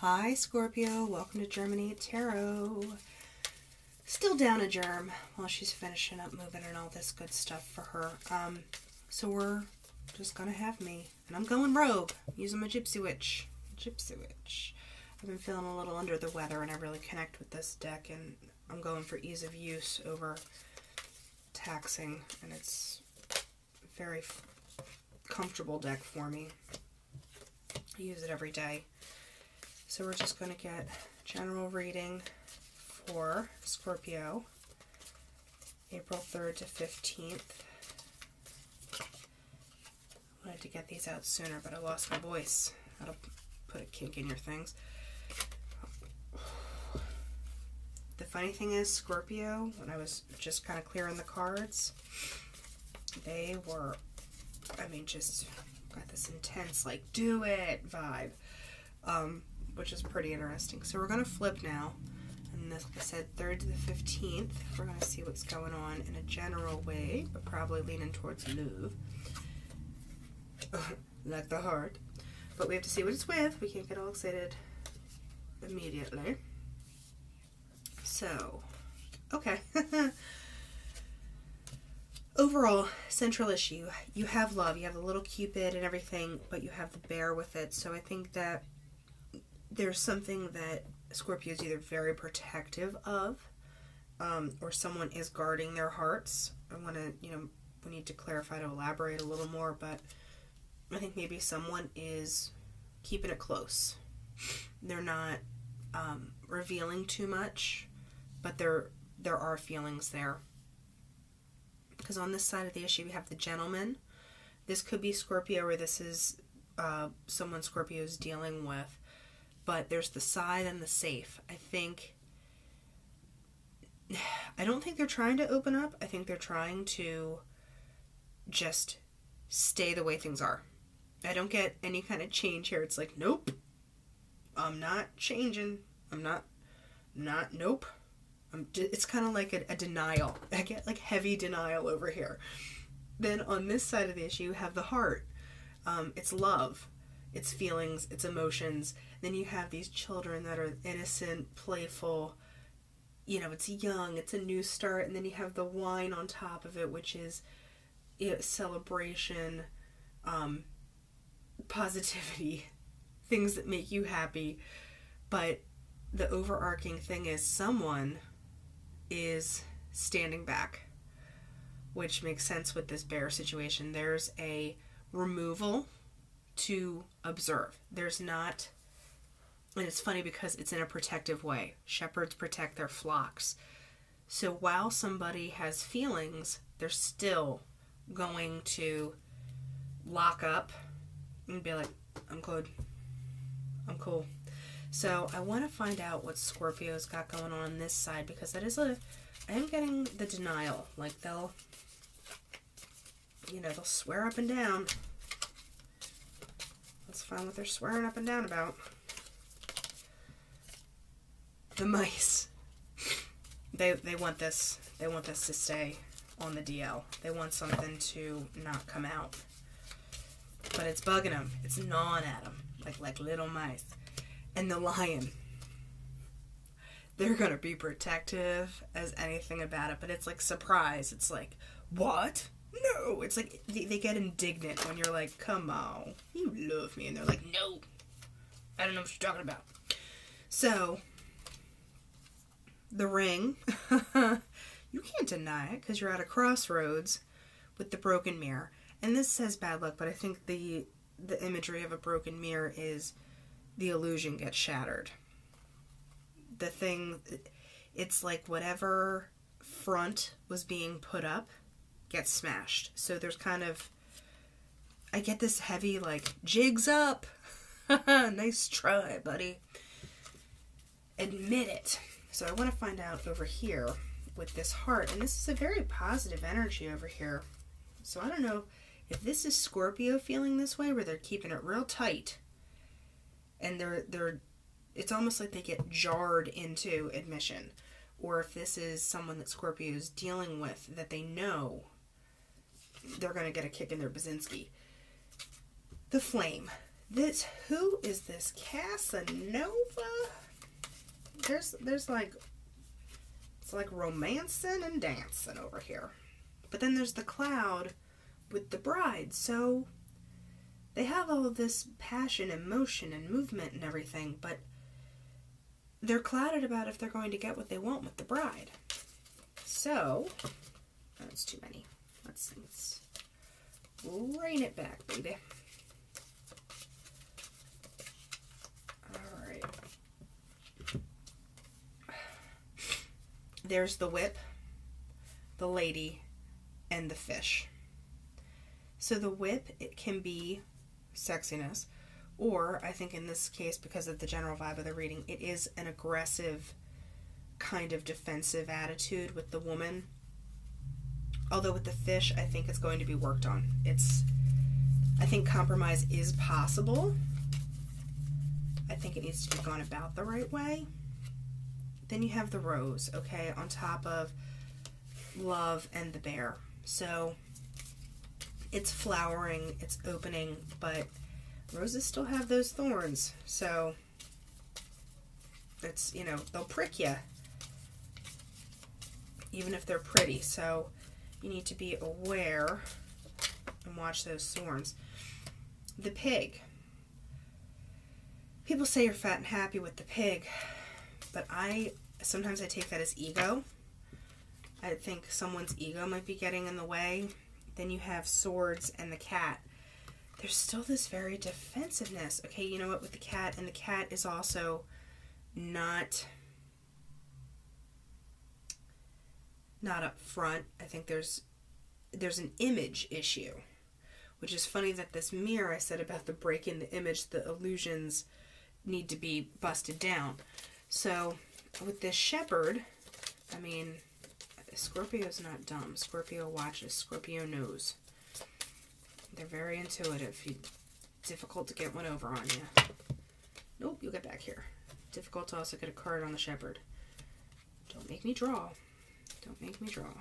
Hi Scorpio, welcome to Germinate Tarot. Still down a germ while she's finishing up moving and all this good stuff for her. So we're just gonna have me. And I'm going rogue, using my Gypsy Witch. I've been feeling a little under the weather and I really connect with this deck, and I'm going for ease of use over taxing, and it's a very comfortable deck for me. I use it every day. So we're just going to get general reading for Scorpio, April 3rd to 15th. I wanted to get these out sooner, but I lost my voice. That'll put a kink in your things. The funny thing is, Scorpio, when I was just kind of clearing the cards, they were, just got this intense, like, do it vibe. Which is pretty interesting. So we're going to flip now, and like I said, 3rd to the 15th, we're going to see what's going on in a general way, but probably leaning towards move, like the heart, but we have to see what it's with. We can't get all excited immediately. So, okay. Overall, central issue, you have love, you have the little Cupid and everything, but you have the bear with it. So I think that there's something that Scorpio is either very protective of, or someone is guarding their hearts. I want to, we need to clarify to elaborate a little more, but I think maybe someone is keeping it close. They're not revealing too much, but there are feelings there. Because on this side of the issue, we have the gentleman. This could be Scorpio, or this is someone Scorpio is dealing with. But there's the side and the safe. I don't think they're trying to open up. I think they're trying to just stay the way things are. I don't get any kind of change here. It's like, nope, I'm not changing. Nope. It's kind of like a denial. I get like heavy denial over here. Then on this side of the issue, you have the heart. It's love. It's feelings, it's emotions. Then you have these children that are innocent, playful, it's young, it's a new start. And then you have the wine on top of it, which is celebration, positivity, things that make you happy. But the overarching thing is someone is standing back, which makes sense with this bear situation. There's a removal to observe. There's not, and it's funny because it's in a protective way. Shepherds protect their flocks. So while somebody has feelings, they're still going to lock up and be like, I'm good. I'm cool. So I want to find out what Scorpio's got going on this side, because that is I am getting the denial. Like they'll swear up and down. Let's find what they're swearing up and down about. The mice. They want this. They want this to stay on the DL. They want something to not come out. But it's bugging them. It's gnawing at them like little mice. And the lion. They're going to be protective as anything about it, but it's like surprise. It's like, what? No. It's like they get indignant when you're like, come on, you love me. And they're like, no, I don't know what you're talking about. So, the ring, you can't deny it because you're at a crossroads with the broken mirror. And this says bad luck, but I think the imagery of a broken mirror is the illusion gets shattered. The thing, it's like whatever front was being put up gets smashed. So there's kind of, I get this heavy like, jigs up. Nice try, buddy. Admit it. So I want to find out over here with this heart, and this is a very positive energy over here. So I don't know if this is Scorpio feeling this way, where they're keeping it real tight, and it's almost like they get jarred into admission, or if this is someone that Scorpio is dealing with that they know they're going to get a kick in their Basinski. The flame. Who is this Casanova? There's like, it's like romancing and dancing over here. But then there's the cloud with the bride. So they have all of this passion and motion and movement and everything, but they're clouded about if they're going to get what they want with the bride. So, that's too many. Let's rein it back, baby. Alright. There's the whip, the lady, and the fish. So the whip, it can be sexiness, or I think in this case, because of the general vibe of the reading, it is an aggressive kind of defensive attitude with the woman. Although with the fish, I think it's going to be worked on. I think compromise is possible. I think it needs to be gone about the right way. Then you have the rose, okay, on top of love and the bear. So it's flowering, it's opening, but roses still have those thorns. So it's, you know, they'll prick you, even if they're pretty. So you need to be aware and watch those thorns. The pig. People say you're fat and happy with the pig, but sometimes I take that as ego. I think someone's ego might be getting in the way. Then you have swords and the cat. There's still this very defensiveness. Okay, you know what, with the cat, and the cat is also not up front. I think there's an image issue, which is funny that this mirror I said about the break in the image, the illusions need to be busted down. So with this shepherd, I mean, Scorpio's not dumb. Scorpio watches. Scorpio knows. They're very intuitive. Difficult to get one over on you. Nope, you'll get back here. Difficult to also get a card on the shepherd. Don't make me draw. Don't make me draw.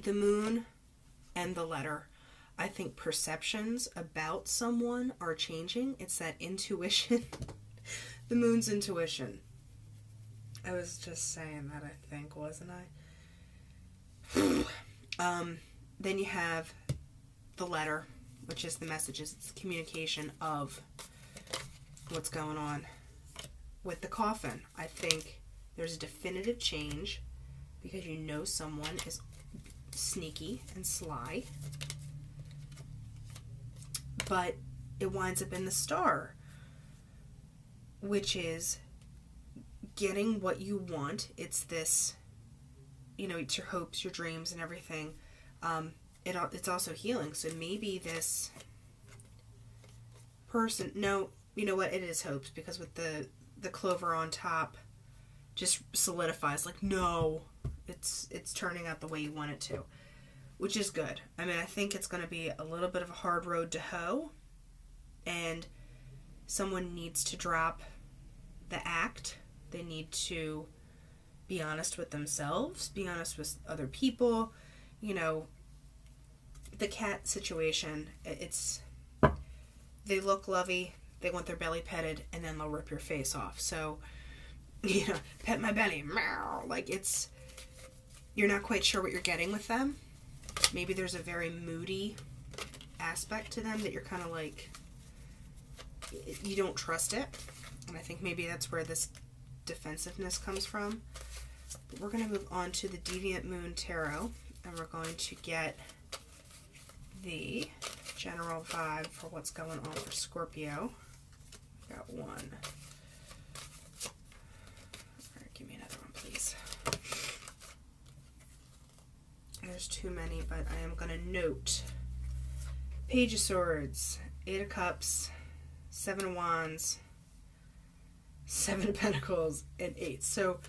The moon and the letter. I think perceptions about someone are changing. It's that intuition. The moon's intuition. I was just saying that, I think, wasn't I? Then you have the letter, which is the messages. It's the communication of what's going on. With the coffin, I think there's a definitive change because you know someone is sneaky and sly. But it winds up in the star, which is getting what you want. It's this, you know, it's your hopes, your dreams, and everything. It's also healing. So maybe this person, no, you know what, it is hopes, because with the clover on top just solidifies, like, no, it's turning out the way you want it to, which is good. I mean, I think it's going to be a little bit of a hard road to hoe, and someone needs to drop the act. They need to be honest with themselves, be honest with other people. You know, the cat situation, they look lovey, they want their belly petted, and then they'll rip your face off. So, you know, pet my belly, meow. Like, you're not quite sure what you're getting with them. Maybe there's a very moody aspect to them that you're kind of like, you don't trust it. And I think maybe that's where this defensive-ness comes from. But we're going to move on to the Deviant Moon Tarot, and we're going to get the general vibe for what's going on for Scorpio. Got one. Alright, give me another one, please. There's too many, but I am going to note. Page of Swords, Eight of Cups, Seven of Wands, Seven of Pentacles, and Eight. So,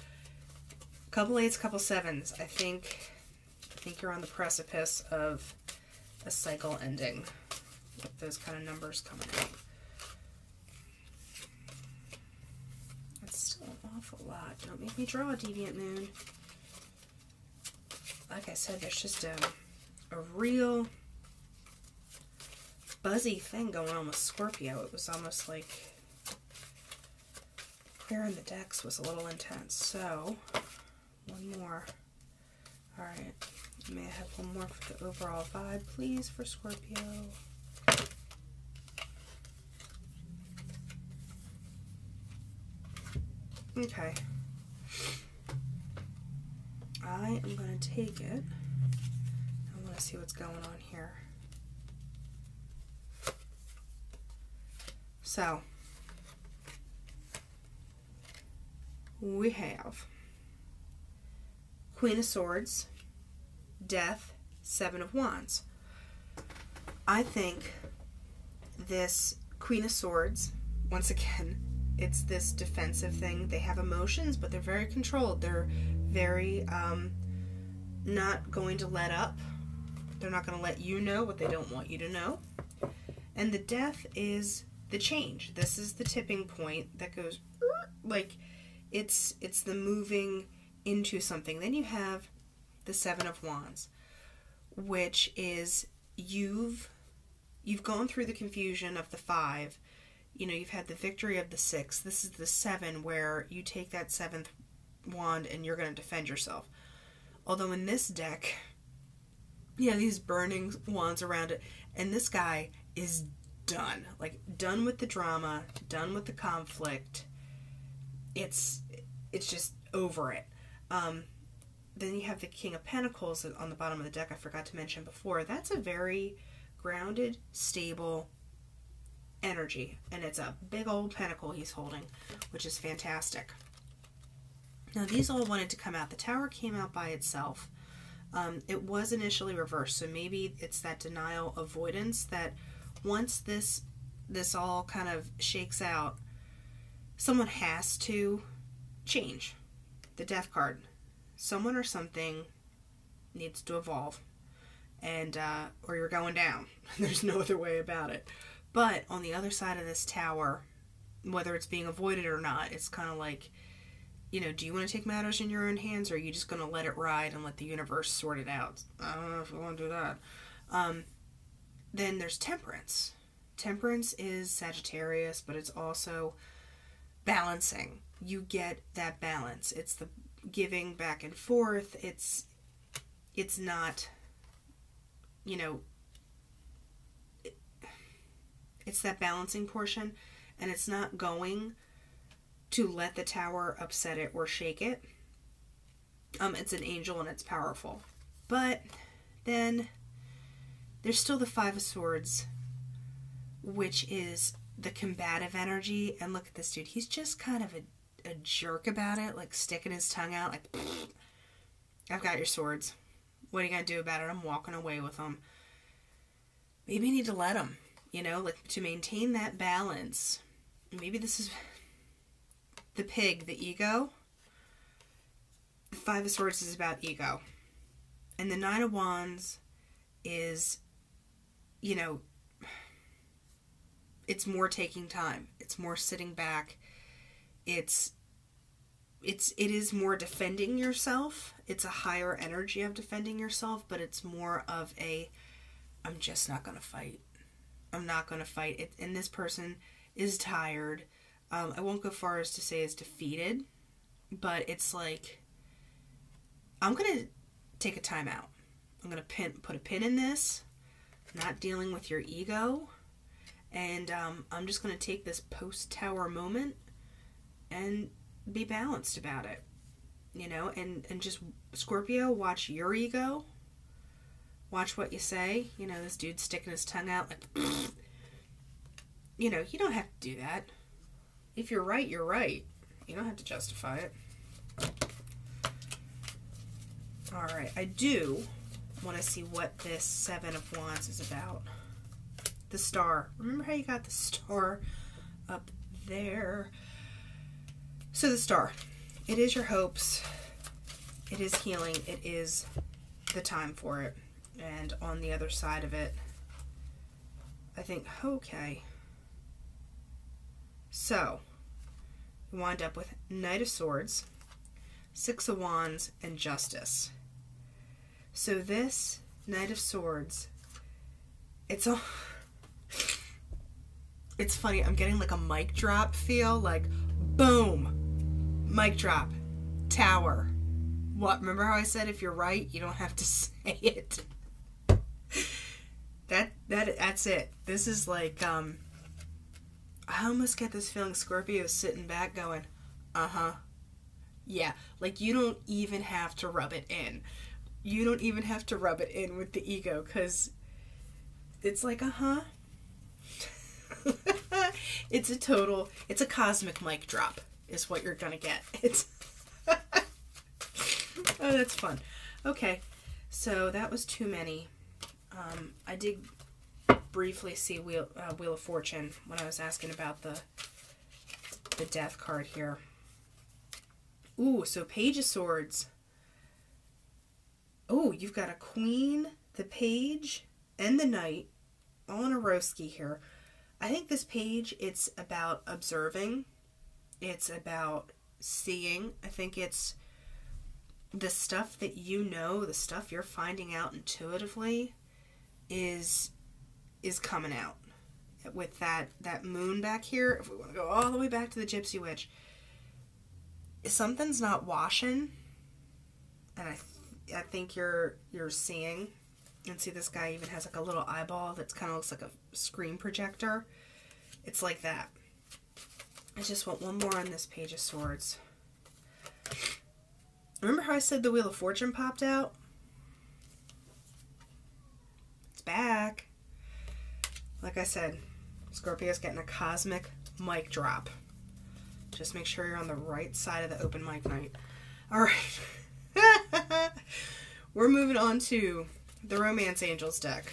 couple eights, couple sevens. I think you're on the precipice of a cycle ending with those kind of numbers coming out. That's still an awful lot. Don't make me draw a Deviant Moon. Like I said, there's just a real buzzy thing going on with Scorpio. It was almost like clearing the decks was a little intense. So, one more. Alright, may I have one more for the overall vibe, please, for Scorpio? Okay. I am going to take it. I want to see what's going on here. So, we have Queen of Swords, Death, Seven of Wands. I think this Queen of Swords, once again, it's this defensive thing. They have emotions, but they're very controlled. They're very not going to let up. They're not going to let you know what they don't want you to know. And the Death is the change. This is the tipping point that goes like it's the moving into something. Then you have the Seven of Wands, which is you've gone through the confusion of the 5. You know, you've had the victory of the 6. This is the 7, where you take that 7th wand and you're going to defend yourself. Although in this deck, you have these burning wands around it, and this guy is done. Like, done with the drama, done with the conflict. It's just over it. Then you have the King of Pentacles on the bottom of the deck, I forgot to mention before. That's a very grounded, stable energy, and it's a big old pentacle he's holding, which is fantastic. Now, these all wanted to come out. The Tower came out by itself. It was initially reversed, so maybe it's that denial avoidance that once this all kind of shakes out, someone has to change. The Death card. Someone or something needs to evolve, and or you're going down. There's no other way about it. But on the other side of this tower, whether it's being avoided or not, it's kind of like, you know, do you want to take matters in your own hands, or are you just going to let it ride and let the universe sort it out? I don't know if I want to do that. Then there's Temperance. Temperance is Sagittarius, but it's also balancing. You get that balance. It's the giving back and forth. It's not, you know, it's that balancing portion, and it's not going to let the Tower upset it or shake it. It's an angel and it's powerful. But then there's still the Five of Swords, which is the combative energy. And look at this dude. He's just kind of a jerk about it, like sticking his tongue out, like, I've got your swords. What are you going to do about it? I'm walking away with them. Maybe you need to let him, you know, like to maintain that balance. Maybe this is the pig, the ego. The Five of Swords is about ego. And the Nine of Wands is, you know, it's more taking time. It's more sitting back. It is more defending yourself. It's a higher energy of defending yourself, but it's more of a, I'm just not going to fight. I'm not going to fight. And this person is tired. I won't go far as to say is defeated, but it's like, I'm going to take a time out. I'm going to put a pin in this, not dealing with your ego, and I'm just going to take this post-Tower moment and be balanced about it, you know, and just, Scorpio, watch your ego, watch what you say. You know, this dude's sticking his tongue out like, you know, you don't have to do that. If you're right, you're right. You don't have to justify it. Alright, I do want to see what this Seven of Wands is about. The star. Remember how you got the star up there? So the star. It is your hopes. It is healing. It is the time for it. And on the other side of it, I think, okay. So, we wind up with Knight of Swords, Six of Wands, and Justice. So this Knight of Swords, it's all, It's funny, I'm getting like a mic drop feel, like boom, mic drop, tower. What? Remember how I said if you're right, you don't have to say it. That's it. This is like I almost get this feeling Scorpio is sitting back going, uh-huh. Yeah, like you don't even have to rub it in. You don't even have to rub it in with the ego, because it's like, uh-huh. It's a cosmic mic drop is what you're gonna get. It's oh, that's fun. Okay, so that was too many. I did briefly see Wheel of Fortune when I was asking about the Death card here. Ooh, so Page of Swords. Oh, you've got a Queen, the Page, and the Knight all in a rowski here. I think this page, it's about observing. It's about seeing. I think it's the stuff that you know, the stuff you're finding out intuitively is coming out. With that moon back here, if we want to go all the way back to the Gypsy Witch, something's not washing, and I think you're seeing. And see, this guy even has like a little eyeball that kind of looks like a screen projector. It's like that. I just want one more on this Page of Swords. Remember how I said the Wheel of Fortune popped out? It's back. Like I said, Scorpio's getting a cosmic mic drop. Just make sure you're on the right side of the open mic night. Alright. We're moving on to the Romance Angels deck.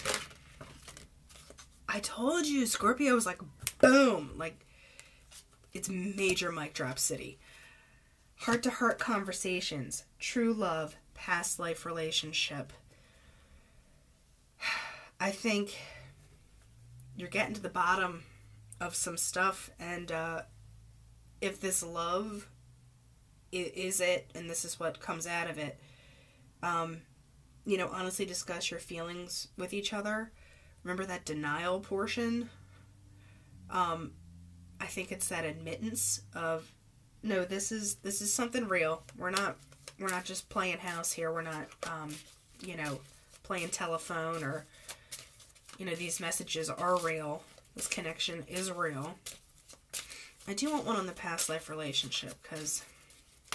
I told you, Scorpio was like, boom. Like, it's major mic drop city. Heart-to-heart conversations. True love. Past life relationship. I think you're getting to the bottom of some stuff, and if this love is it, and this is what comes out of it, you know, honestly discuss your feelings with each other. Remember that denial portion? I think it's that admittance of, no, this is something real. We're not just playing house here. We're not, you know, playing telephone, or, you know, these messages are real. This connection is real. I do want one on the past life relationship, because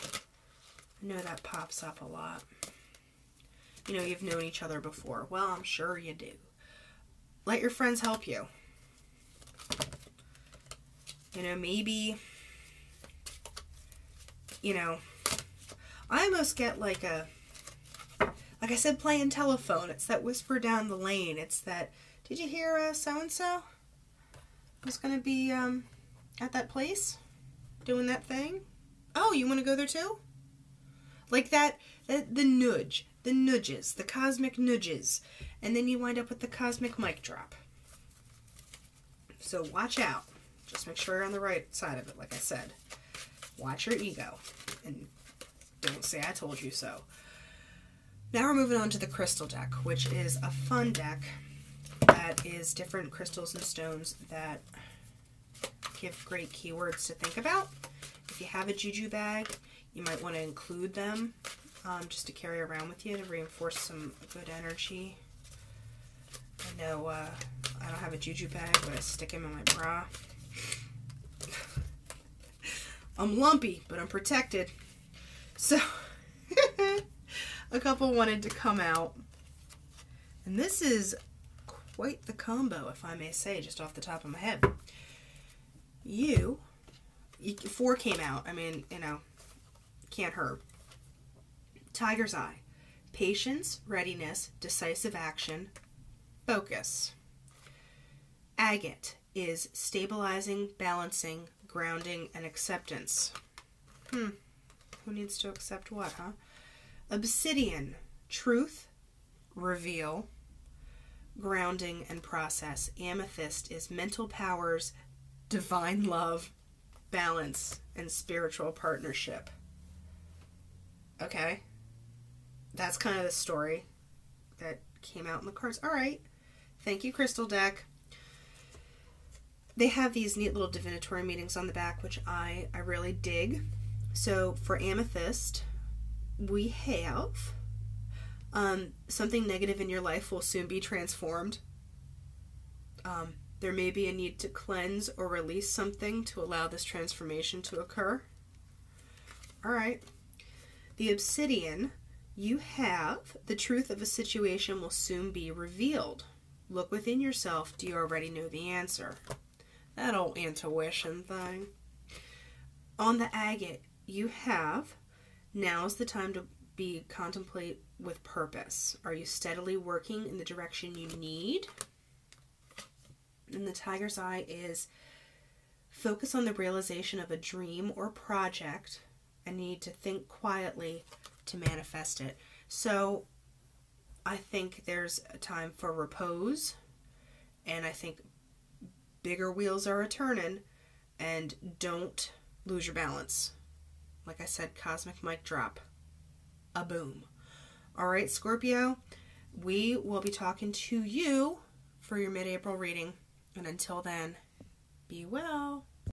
I know that pops up a lot. You know, you've known each other before. Well, I'm sure you do. Let your friends help you. You know, maybe, you know, I almost get like I said, playing telephone. It's that whisper down the lane. It's that, did you hear so-and-so was going to be at that place doing that thing? Oh, you want to go there too? Like that, the nudge. The nudges, the cosmic nudges, and then you wind up with the cosmic mic drop. So watch out. Just make sure you're on the right side of it, like I said. Watch your ego, and don't say I told you so. Now we're moving on to the crystal deck, which is a fun deck that is different crystals and stones that give great keywords to think about. If you have a juju bag, you might want to include them. Just to carry around with you to reinforce some good energy. I know I don't have a juju bag, but I stick them in my bra. I'm lumpy, but I'm protected. So, a couple wanted to come out. And this is quite the combo, if I may say, just off the top of my head. Four came out. I mean, you know, can't hurt. Tiger's Eye. Patience, readiness, decisive action, focus. Agate is stabilizing, balancing, grounding, and acceptance. Who needs to accept what, huh? Obsidian. Truth, reveal, grounding, and process. Amethyst is mental powers, divine love, balance, and spiritual partnership. Okay. That's kind of the story that came out in the cards. All right. Thank you, Crystal Deck. they have these neat little divinatory meanings on the back, which I really dig. So for amethyst, we have something negative in your life will soon be transformed. There may be a need to cleanse or release something to allow this transformation to occur. All right. The obsidian, you have the truth of a situation will soon be revealed. Look within yourself. Do you already know the answer? That old intuition thing. On the agate, you have now's the time to contemplate with purpose. Are you steadily working in the direction you need? And the tiger's eye is focus on the realization of a dream or project and need to think quietly to manifest it. So I think there's a time for repose, and I think bigger wheels are a-turning, and don't lose your balance. Like I said, cosmic mic drop. A boom. All right, Scorpio, we will be talking to you for your mid-April reading. And until then, be well.